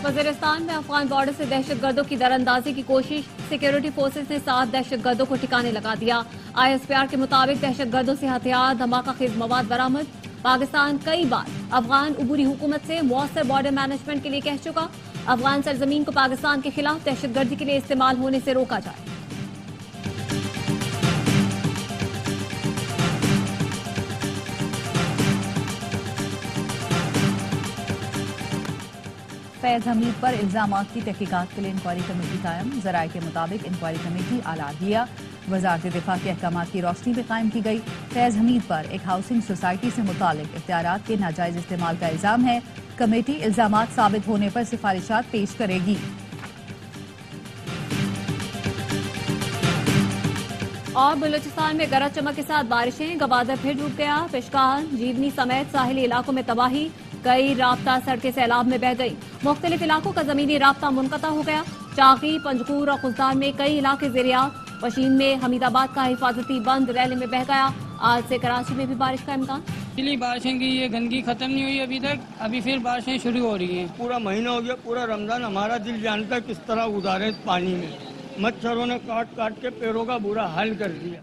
वजीरिस्तान में अफगान बॉर्डर से दहशतगर्दों की दरअंदाजी की कोशिश, सिक्योरिटी फोर्सेज ने 7 दहशतगर्दों को ठिकाने लगा दिया। ISPR के मुताबिक दहशतगर्दों से हथियार, धमाका खेज मवाद बरामद। पाकिस्तान कई बार अफगान उबूरी हुकूमत से मौसर बॉर्डर मैनेजमेंट के लिए कह चुका, अफगान सरजमीन को पाकिस्तान के खिलाफ दहशतगर्दी के लिए इस्तेमाल होने से रोका जाए। फैज हमीद पर इल्जामात की तहकीकात के लिए इंक्वायरी कमेटी कायम। जराये के मुताबिक इंक्वायरी कमेटी आला वजारत दिफा के अहकामात की रोशनी में कायम की गई। फैज हमीद पर एक हाउसिंग सोसाइटी से मुतालिक इख्तियारात के नाजायज इस्तेमाल का इल्जाम है। कमेटी इल्जामात साबित होने पर सिफारिशात पेश करेगी। और बलूचिस्तान में गरज चमक के साथ बारिशें, गवादर फिर डूब गया। पिशकार, जीवनी समेत साहिली इलाकों में तबाही, कई राब्ता सड़कें सैलाब में बह गई। मुख्तलिफ इलाकों का जमीनी राब्ता मुनक़ता हो गया। चाकी, पंजकूर और खुजदार में कई इलाके ज़ेरियाब। वशीम में हमीदाबाद का हिफाजती बंद रैली में बह गया। आज से कराची में भी बारिश का इम्कान। बारिशें की ये गंदगी खत्म नहीं हुई अभी तक, अभी फिर बारिशें शुरू हो रही हैं। पूरा महीना हो गया, पूरा रमजान हमारा दिल जानता है किस तरह गुजारे पानी में। मच्छरों ने काट काट के पैरों का बुरा हाल कर दिया।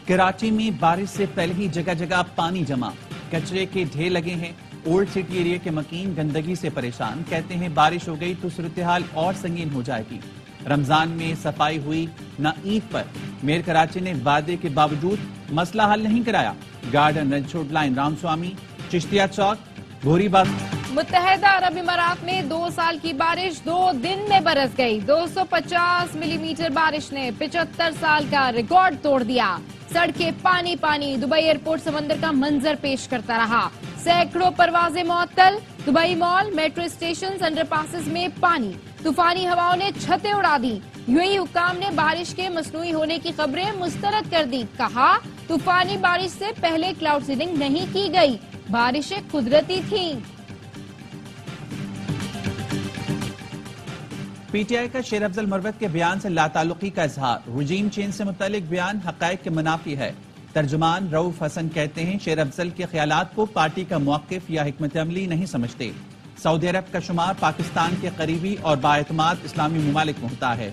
कराची में बारिश से पहले ही जगह जगह पानी जमा, कचरे के ढेर लगे हैं। ओल्ड सिटी एरिया के मकीन गंदगी से परेशान, कहते हैं बारिश हो गई तो सूरत हाल और संगीन हो जाएगी। रमजान में सफाई हुई न ईद पर। मेयर कराची ने वादे के बावजूद मसला हल नहीं कराया। गार्डन, रनछोड़ लाइन, रामस्वामी, चिश्तिया चौक, भूरीबाग। मुत्तहदा अरब इमारात में 2 साल की बारिश 2 दिन में बरस गई। 250 मिलीमीटर बारिश ने 75 साल का रिकॉर्ड तोड़ दिया। सड़कें पानी पानी, दुबई एयरपोर्ट समंदर का मंजर पेश करता रहा। सैकड़ों परवाजें मुअत्तल, Dubai mall, metro station, underpasses में पानी। तूफानी हवाओं ने छतें उड़ा दी। यूएई हुक्काम ने बारिश के मसनूई होने की खबरें मुस्तरद कर दी। कहा, तूफानी बारिश से पहले क्लाउड सीडिंग नहीं की गई, बारिशें कुदरती थीं। पीटीआई का शेर अफजल मरवत के बयान से लाताल्लुकी का इजहार। रजीम चेंज से मुतालिक बयान हकायक के मुनाफी है। तर्जुमान रऊफ हसन कहते हैं शेर अफजल के ख्यालात को पार्टी का मौक़िफ़ या हिकमत अमली नहीं समझते। सऊदी अरब का शुमार पाकिस्तान के करीबी और बाएतमाद इस्लामी ममालिक में होता है।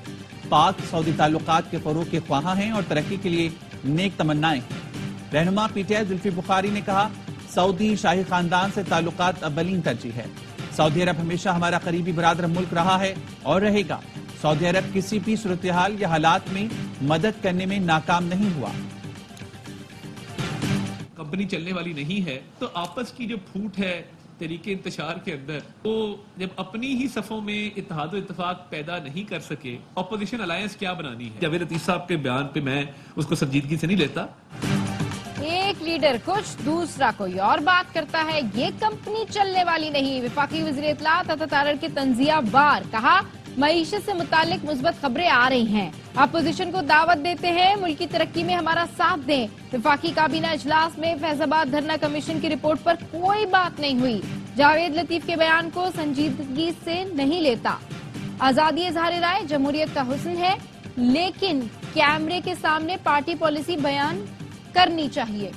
पाक सऊदी ताल्लुकात के फरोग के ख्वाहां हैं और तरक्की के लिए नेक तमन्नाएं हैं। रहनुमा पीटीआई जुल्फी बुखारी ने कहा, सऊदी शाही खानदान से ताल्लुकात अव्वलीन तरजीह है। सऊदी अरब हमेशा हमारा करीबी बरादर मुल्क रहा है और रहेगा। सऊदी अरब किसी भी सूरत हाल या हालात में मदद करने में नाकाम नहीं हुआ। कंपनी चलने वाली नहीं है तो आपस की जो फूट है तरीके इंतशार के अंदर, तो जब अपनी ही सफों में इत्तेहाद और इत्तेफाक पैदा नहीं कर सके, ऑपोजिशन अलायंस क्या बनानी है? जावेद लतीफ साहब के बयान पे मैं उसको संजीदगी से नहीं लेता। एक लीडर कुछ, दूसरा कोई और बात करता है। ये कंपनी चलने वाली नहीं। वफाकी वज़ीर इत्तलात अता तारड़ के तंजिया वार कहा, मईशत से मुतालिक मुस्बत खबरें आ रही हैं। अपोजिशन को दावत देते हैं, मुल्क की तरक्की में हमारा साथ दें। वफाकी काबीना इजलास में फैजाबाद धरना कमीशन की रिपोर्ट पर कोई बात नहीं हुई। जावेद लतीफ के बयान को संजीदगी से नहीं लेता। आजादी इजहार राय जमहूरियत का हुस्न है, लेकिन कैमरे के सामने पार्टी पॉलिसी बयान करनी चाहिए।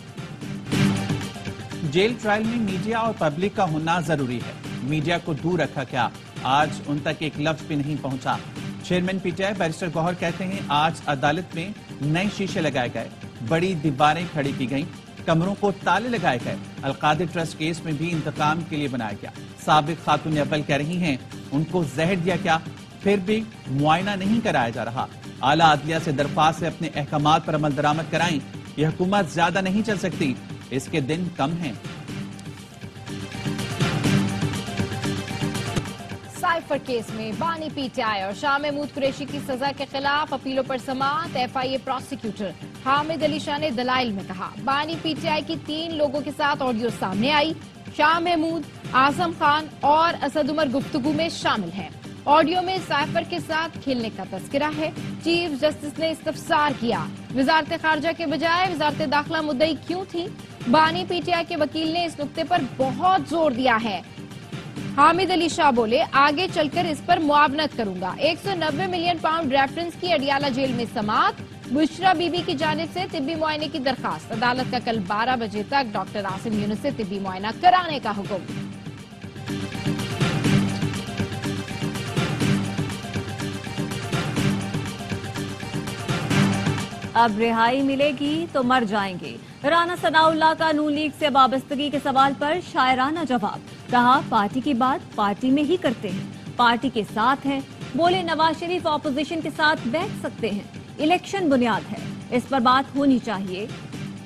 जेल ट्रायल में मीडिया और पब्लिक का होना जरूरी है। मीडिया को दूर रखा क्या, आज उन तक एक लफ्ज भी नहीं पहुंचा। चेयरमैन पीटीआई बैरिस्टर गौहर कहते हैं, आज अदालत में नए शीशे लगाए गए, बड़ी दीवारें खड़ी की गईं, कमरों को ताले लगाए गए। अलकादिर ट्रस्ट केस में भी इंतकाम के लिए बनाया गया। साबिक खातून अव्वल कह रही हैं, उनको जहर दिया क्या, फिर भी मुआयना नहीं कराया जा रहा। आला अदलिया से दरख्वास्त से अपने अहकामात पर अमल दरामद कराएं। यह हुकूमत ज्यादा नहीं चल सकती, इसके दिन कम हैं। साइफर केस में बानी पीटीआई और शाह महमूद कुरैशी की सजा के खिलाफ अपीलों पर समाअत। एफआईए प्रोसिक्यूटर हामिद अली शाह ने दलाइल में कहा, बानी पीटीआई की 3 लोगों के साथ ऑडियो सामने आई। शाह महमूद, आजम खान और असद उमर गुफ्तगू में शामिल हैं। ऑडियो में साइफर के साथ खेलने का तस्करा है। चीफ जस्टिस ने इस्तफसार किया, वजारत खारजा के बजाय वजारत दाखिला मुद्दई क्यों थी? बानी पीटीआई के वकील ने इस नुक्ते पर बहुत जोर दिया है। हामिद अली शाह बोले, आगे चलकर इस पर मुआवनत करूंगा। 190 मिलियन पाउंड रेफरेंस की अडियाला जेल में समाअत। बुशरा बीबी की जानिब से तिब्बी मुआयने की दरखास्त। अदालत का कल 12 बजे तक डॉक्टर आसिम यूनुस से तिब्बी मुआयना कराने का हुक्म। अब रिहाई मिलेगी तो मर जाएंगे। राना सनाउल्लाह का नून लीग से वाबस्तगी के सवाल पर शायराना जवाब। कहा पार्टी की बात पार्टी में ही करते हैं, पार्टी के साथ है। बोले नवाज शरीफ ऑपोजिशन के साथ बैठ सकते हैं, इलेक्शन बुनियाद है, इस पर बात होनी चाहिए।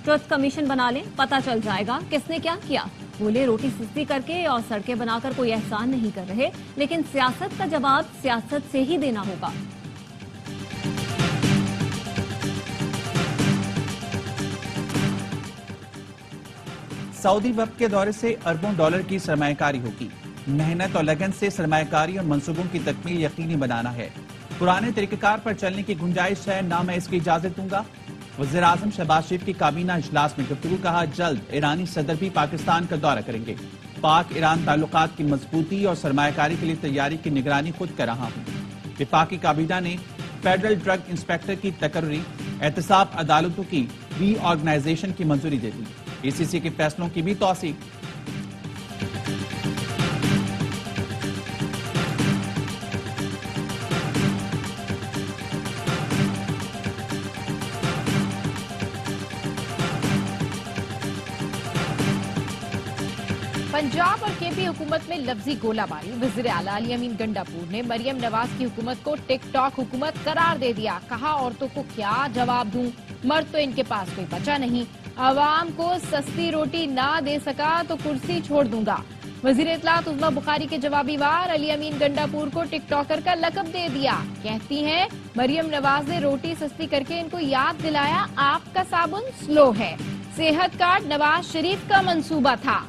ट्रुथ कमीशन बना लें, पता चल जाएगा किसने क्या किया। बोले रोटी सस्ती करके और सड़कें बनाकर कोई एहसान नहीं कर रहे, लेकिन सियासत का जवाब सियासत से ही देना होगा। सऊदी वक्त के दौरे से अरबों डॉलर की सरमायाकारी होगी। मेहनत और लगन से सरमायाकारी और मंसूबों की तकमील यकीनी बनाना है। पुराने तरीकेकार पर चलने की गुंजाइश है, ना मैं इसकी इजाजत दूंगा। वज़ीर आज़म शहबाज शरीफ की काबीना इजलास में गुफ्तगू। कहा जल्द ईरानी सदर भी पाकिस्तान का दौरा करेंगे। पाक ईरान ताल्लुकात की मजबूती और सरमायाकारी के लिए तैयारी की निगरानी खुद कर रहा हूँ। विफाकी काबीना ने फेडरल ड्रग इंस्पेक्टर की तकर्री एहतसाब अदालतों की रीऑर्गेनाइजेशन की मंजूरी दे दी। ईसीसी के फैसलों की भी तौसीक। पंजाब और केपी हुकूमत में लफ्जी गोलाबारी। वज़ीर आला अली अमीन गंडापुर ने मरियम नवाज की हुकूमत को टिकटॉक हुकूमत करार दे दिया। कहा औरतों को क्या जवाब दूं, मर्द तो इनके पास कोई बचा नहीं। अवाम को सस्ती रोटी ना दे सका तो कुर्सी छोड़ दूंगा। वज़ीर इत्तलात उज़्मा बुखारी के जवाबी वार अली अमीन गंडापुर को टिकटॉकर का लक़ब दे दिया। कहती हैं मरियम नवाज ने रोटी सस्ती करके इनको याद दिलाया आपका साबुन स्लो है। सेहत कार्ड नवाज शरीफ का मंसूबा था।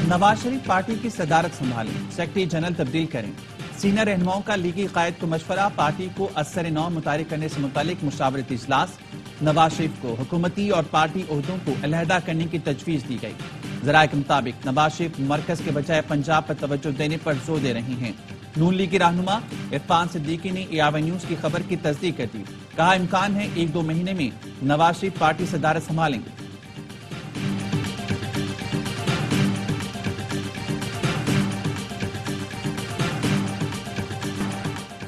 नवाज शरीफ पार्टी की सदारत संभालें, सेक्रेटरी जनरल तब्दील करें। सीनियर रहनुमाओं का लीगी कायद को मशवरा। पार्टी को असर-ए-नौ मुतारिक करने से मुतालिक मुशावरती इजलास। नवाज शरीफ को हुकूमती और पार्टी ओहदों को अलहदा करने की तजवीज दी गई। जराये के मुताबिक नवाज शरीफ मरकज के बजाय पंजाब पर तवज्जो देने पर जोर दे रही हैं। नून लीग के रहनुमा इरफान सिद्दीकी ने एआईवाई न्यूज की खबर की तस्दीक कर दी। कहा इम्कान है 1-2 महीने में नवाज शरीफ पार्टी सदारत संभालेंगे।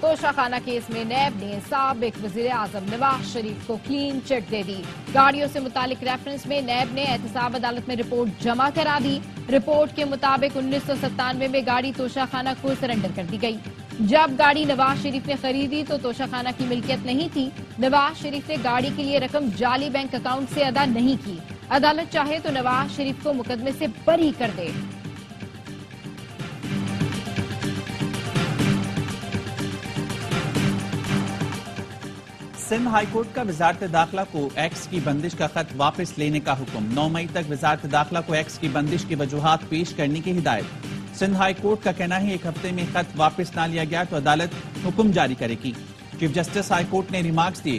तोशाखाना केस में नैब ने साबिक वज़ीर आज़म नवाज शरीफ को क्लीन चिट दे दी। गाड़ियों से मुतालिक रेफरेंस में नैब ने एहतसाब अदालत में रिपोर्ट जमा करा दी। रिपोर्ट के मुताबिक 1997 में गाड़ी तोशाखाना को सरेंडर कर दी गई। जब गाड़ी नवाज शरीफ ने खरीदी तो तोशाखाना की मिल्कियत नहीं थी। नवाज शरीफ ने गाड़ी के लिए रकम जाली बैंक अकाउंट से अदा नहीं की। अदालत चाहे तो नवाज शरीफ को मुकदमे से बरी कर दे। सिंध हाईकोर्ट का वजारत दाखिला को एक्स की बंदिश का खत वापस लेने का हुक्म। 9 मई तक वजारत दाखिला को एक्स की बंदिश की वजूहात पेश करने की हिदायत। सिंध हाईकोर्ट का कहना है 1 हफ्ते में खत वापस ना लिया गया तो अदालत हुक्म जारी करेगी। चीफ जस्टिस हाईकोर्ट ने रिमार्क्स दिए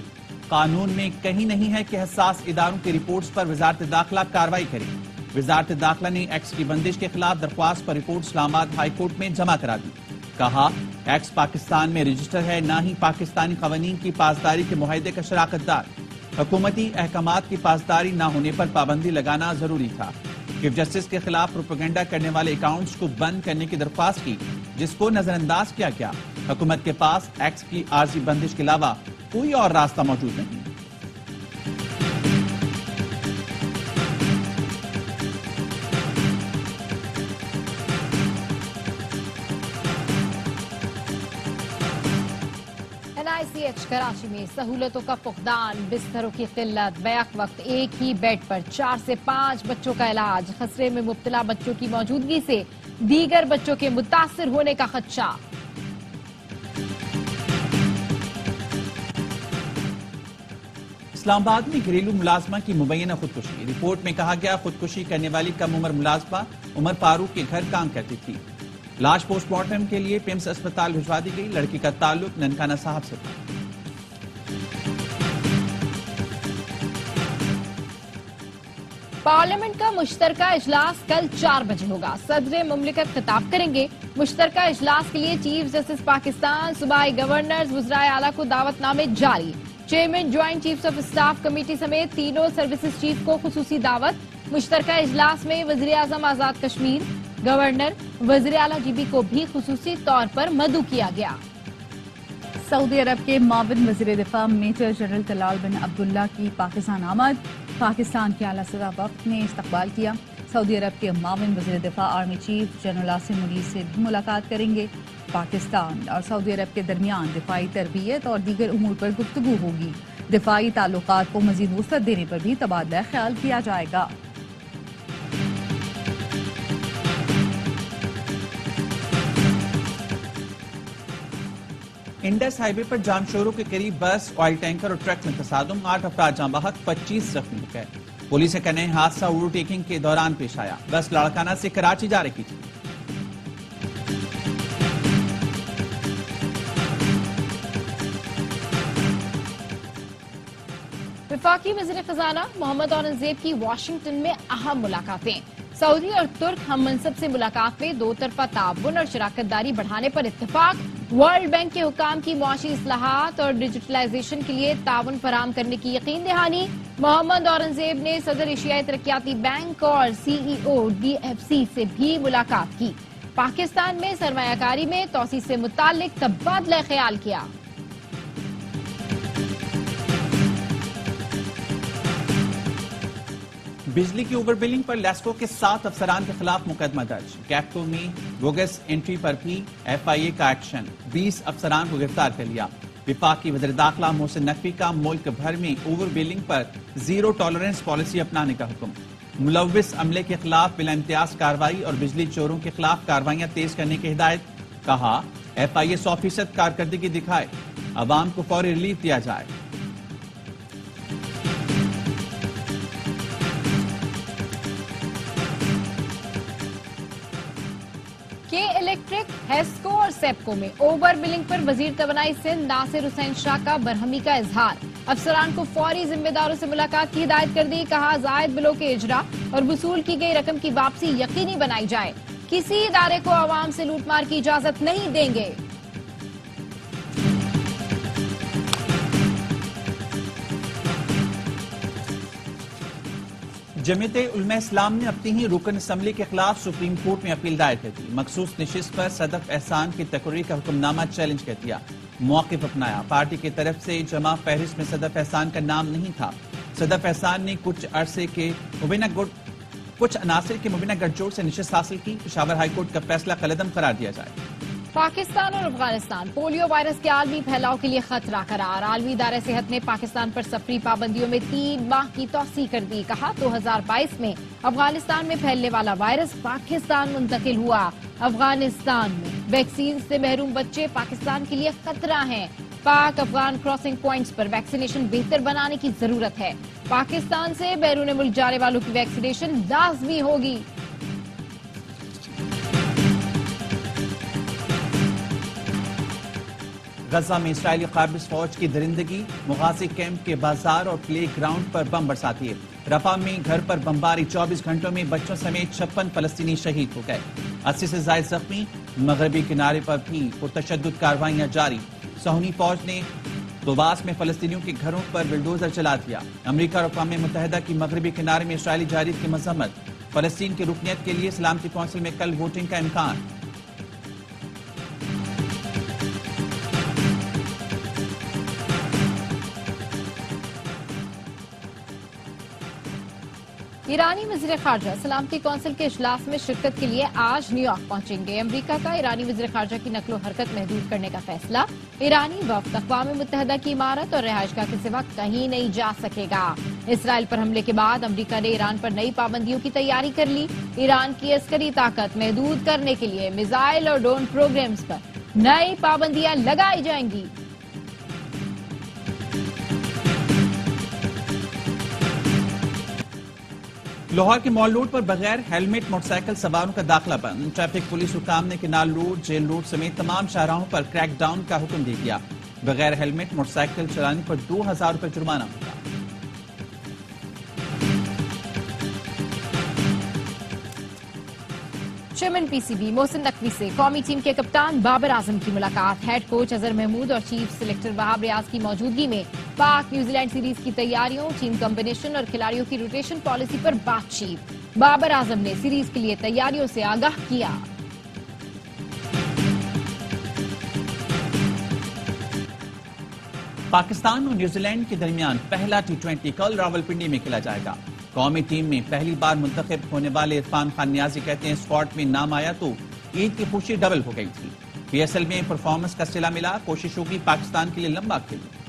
कानून में कहीं नहीं है कि हसास इदारों की रिपोर्ट्स पर वजारत दाखिला कार्रवाई करे। वजारत दाखिला ने एक्स की बंदिश के खिलाफ दरख्वास्त पर रिपोर्ट इस्लामाबाद हाईकोर्ट में जमा करा दी। कहा एक्स पाकिस्तान में रजिस्टर है, ना ही पाकिस्तानी कवानीन की पासदारी के मुआहदे का शराकतदार। हुकूमती अहकामात की पासदारी ना होने पर पाबंदी लगाना जरूरी था। चीफ जस्टिस के खिलाफ प्रोपेगेंडा करने वाले अकाउंट्स को बंद करने की दरख्वास्त की, जिसको नजरअंदाज किया गया। हुकूमत के पास एक्स की आर्जी बंदिश के अलावा कोई और रास्ता मौजूद नहीं। NICH कराची में सहूलतों का फुकदान, बिस्तरों की किल्लत, बैक वक्त एक ही बेड पर 4 से 5 बच्चों का इलाज। खसरे में मुब्तला बच्चों की मौजूदगी से दीगर बच्चों के मुतासिर होने का खदशा। इस्लामाबाद में घरेलू मुलाजमा की मुबैना खुदकुशी। रिपोर्ट में कहा गया खुदकुशी करने वाली कम उम्र मुलाजमा उमर फारूक के घर काम करती थी। लाश पोस्टमार्टम के लिए पिम्स अस्पताल भिजवा दी गई। लड़की का ताल्लुक ननकाना साहब से था। पार्लियामेंट का मुश्तरका इजलास कल 4 बजे होगा। सदर मुमलिकत खिताब करेंगे। मुश्तरका इजलास के लिए चीफ जस्टिस पाकिस्तान, सूबाई गवर्नर्स, वज़राए आला को दावतनामे जारी। Chairman joint chiefs of staff committee समेत तीनों सर्विसेज चीफ को खुसूसी दावत। मुश्तरका इजलास में वजीर आजम आजाद कश्मीर, गवर्नर, वजीर आला GB को भी खुसूसी तौर पर मदऊ किया गया। सऊदी अरब के माविन वजीर दिफा मेजर जनरल तलाल बिन अब्दुल्ला की पाकिस्तान आमद। पाकिस्तान के आला सतह वक्त ने इस्तकबाल किया। सऊदी अरब के माविन वजीर दिफा army chief general Asim Munir से भी मुलाकात करेंगे। पाकिस्तान और सऊदी अरब के दरमियान दिफाई तरबियत और दीगर उमूर पर गुफ्तगू होगी। दिफाई ताल्लुकात को मजीद वुसअत देने पर भी तबादला ख्याल किया जाएगा। इंडस हाईवे पर जामशोरों के करीब बस, ऑयल टैंकर और ट्रक में तसादुम, 8 अफराद जाँ बहक, 25 जख्मी हो गए। पुलिस के कहने हादसा ओवरटेकिंग के दौरान पेश आया। बस लाड़काना से कराची जा रही थी। वफाकी वज़ीर खजाना मोहम्मद औरंगजेब की वाशिंगटन में अहम मुलाकातें। सऊदी और तुर्क हम मनसब से मुलाकात में दो तरफा ताउन और शराकतदारी बढ़ाने पर इत्तेफाक। वर्ल्ड बैंक के हुकाम की मुआशी इस्लाहात और डिजिटलाइजेशन के लिए ताउन फराम करने की यकीन दहानी। मोहम्मद औरंगजेब ने सदर एशियाई तरक्याती बैंक और CEO DFC से भी मुलाकात की। पाकिस्तान में सरमायाकारी में तोसी से मुतालिक तबादला ख्याल किया। बिजली की ओवर बिलिंग पर लेस्को के 7 अफसरान के खिलाफ मुकदमा दर्ज। कैप्को में बोगस एंट्री पर भी FIA का एक्शन। 20 अफसरान को गिरफ्तार कर लिया। विफाकी वज़ीर दाखिला मोहसिन नकवी का मुल्क भर में ओवर बिलिंग पर जीरो टॉलरेंस पॉलिसी अपनाने का हुक्म। मुलव्विस अमले के खिलाफ बिला इम्तियाज कार्रवाई और बिजली चोरों के खिलाफ कार्रवाइयां तेज करने की हिदायत। कहा FIA 100% कारकर्दगी दिखाए, अवाम को फौरी रिलीफ दिया जाए। के इलेक्ट्रिक, हेस्को और सेप्को में ओवर बिलिंग पर वजीर तवानाई सिंध नासिर हुसैन शाह का बरहमी का इजहार। अफसरान को फौरी जिम्मेदारों से मुलाकात की हिदायत कर दी। कहा जायद बिलों के इजरा और वसूल की गई रकम की वापसी यकीनी बनाई जाए। किसी इदारे को आवाम से लूटमार की इजाजत नहीं देंगे। जमीयत उलमा इस्लाम ने अपनी ही रुकन असम्बली के खिलाफ सुप्रीम कोर्ट में अपील दायर कर दी। मखसूस नशिस्त पर सदफ एहसान की तकरीर का हुक्मनामा चैलेंज कर दिया। मौक़िफ़ अपनाया। पार्टी की तरफ से जमा फहरिस्त में सदफ एहसान का नाम नहीं था। सदफ एहसान ने कुछ अनासिर के मुबीना गठजोड़ से नशिस्त हासिल की। पेशावर हाईकोर्ट का फैसला कलअदम करार दिया जाए। पाकिस्तान और अफगानिस्तान पोलियो वायरस के आलमी फैलाव के लिए खतरा करार। आलमी इदारे सेहत ने पाकिस्तान पर सफरी पाबंदियों में 3 माह की तौसी कर दी। कहा 2022 में अफगानिस्तान में फैलने वाला वायरस पाकिस्तान मुंतकिल हुआ। अफगानिस्तान में वैक्सीन से महरूम बच्चे पाकिस्तान के लिए खतरा हैं। पाक अफगान क्रॉसिंग पॉइंट्स पर वैक्सीनेशन बेहतर बनाने की जरूरत है। पाकिस्तान से बैरून मुल्क जाने वालों की वैक्सीनेशन लाजमी होगी। गजा में इस्राएली काबिज फौज की दरिंदगी। मुगाजी कैंप के बाजार और प्ले ग्राउंड पर बम बरसाती है। रफा में घर पर बमबारी। 24 घंटों में बच्चों समेत 56 फलस्तीनी शहीद हो गए। 80 से ज्यादा जख्मी। मगरबी किनारे पर भी पुरतशद्दुद कार्रवाइयां जारी। सहूनी फौज ने दोबास में फलस्तीनियों के घरों पर बिल्डोजर चला दिया। अमेरिका और अक़वाम मुत्तहिदा की मगरबी किनारे में इस्राएली जारियत की मजम्मत। फलस्तीन की रुकनियत के लिए सलामती कौंसिल में कल वोटिंग का इम्कान। ईरानी वज़ीर ख़ारजा सलामती कौंसिल के इजलास में शिरकत के लिए आज न्यूयॉर्क पहुंचेंगे। अमेरिका का ईरानी वज़ीर ख़ारजा की नकलो हरकत महदूद करने का फैसला। ईरानी वफ़द अक़वाम मुत्तहिदा की इमारत और रिहाइशगाह के सिवा कहीं नहीं जा सकेगा। इसराइल पर हमले के बाद अमेरिका ने ईरान पर नई पाबंदियों की तैयारी कर ली। ईरान की अस्करी ताकत महदूद करने के लिए मिसाइल और ड्रोन प्रोग्राम्स पर नई पाबंदियां लगाई जाएंगी। लाहौर के मॉल रोड पर बगैर हेलमेट मोटरसाइकिल सवारों का दाखिला बंद। ट्रैफिक पुलिस हुकाम ने केनाल रोड, जेल रोड समेत तमाम शाहराहों पर क्रैकडाउन का हुक्म दे दिया। बगैर हेलमेट मोटरसाइकिल चलाने पर 2000 रुपए जुर्माना होगा। चेयरमैन PCB मोहसिन नकवी से कौमी टीम के कप्तान बाबर आजम की मुलाकात। हेड कोच अजहर महमूद और चीफ सिलेक्टर वहाब रियाज की मौजूदगी में पाक न्यूजीलैंड सीरीज की तैयारियों, टीम कॉम्बिनेशन और खिलाड़ियों की रोटेशन पॉलिसी पर बातचीत। बाबर आजम ने सीरीज के लिए तैयारियों से आगाह किया। पाकिस्तान और न्यूजीलैंड के दरमियान पहला T20 कल रावलपिंडी में खेला जाएगा। कौमी टीम में पहली बार मुंतखब होने वाले इरफान खान नियाजी कहते हैं स्क्वाड में नाम आया तो ईद की खुशी डबल हो गई थी। PSL में परफॉर्मेंस का सिला मिला, कोशिश होगी पाकिस्तान के लिए लंबा खेले।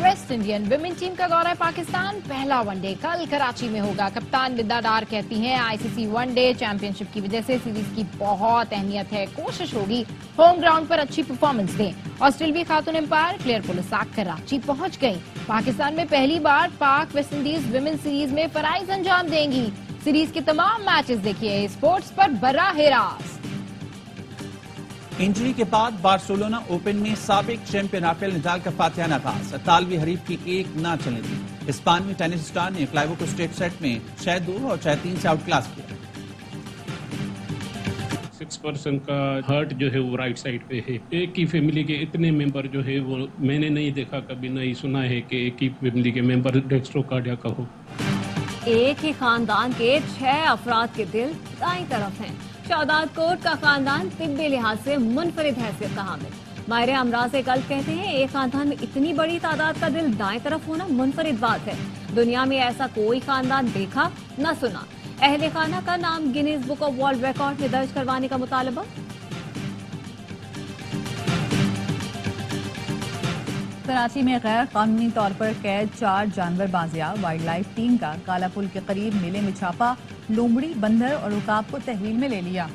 वेस्ट इंडियन विमेन टीम का दौरा है पाकिस्तान। पहला वनडे कल कराची में होगा। कप्तान निदा डार कहती हैं ICC वनडे चैंपियनशिप की वजह से सीरीज की बहुत अहमियत है, कोशिश होगी होम ग्राउंड पर अच्छी परफॉर्मेंस दें। ऑस्ट्रेलियाई खातून एम्पायर क्लेयर पुलिसाक कराची पहुंच गई। पाकिस्तान में पहली बार पाक वेस्ट इंडीज विमेन सीरीज में फराइज अंजाम देंगी। सीरीज के तमाम मैचेस देखिए स्पोर्ट्स पर बराह रास्त। इंजरी के बाद बार्सिलोना ओपन में साबिक चैंपियन राफेल नडाल का फातिहाना आगाज। इतालवी हरीफ की एक ना चलने दी। स्पेनी टेनिस स्टार ने क्लाइवो को स्ट्रेट सेट में 6-2 और 6-3 से आउट क्लास किया। 6% का हार्ट जो है वो राइट साइड पे है। एक ही फैमिली के इतने मेंबर जो है वो मैंने नहीं देखा, कभी नहीं सुना है कि एक ही फैमिली के मेंबर डेक्स्ट्रोकार्डिया का हो। एक ही खानदान के 6 अफराद के दिल दाईं तरफ हैं। शादात कोट का खानदान तिब्बी लिहाज से मुनफरिद हैसियत का हामिल। माहिर अमराज कल्ब कहते हैं एक खानदान में इतनी बड़ी तादाद का दिल दाएं तरफ होना मुनफरिद बात है। दुनिया में ऐसा कोई खानदान देखा न सुना। अहले खाना का नाम Guinness book of world record में दर्ज करवाने का मुतालबा। कराची में गैर कानूनी तौर पर कैद 4 जानवर बाजियाब। वाइल्ड लाइफ टीम का कालापुल के करीब मेले में छापा लोमड़ी, बंदर और उकाब को तहवील में ले लिया।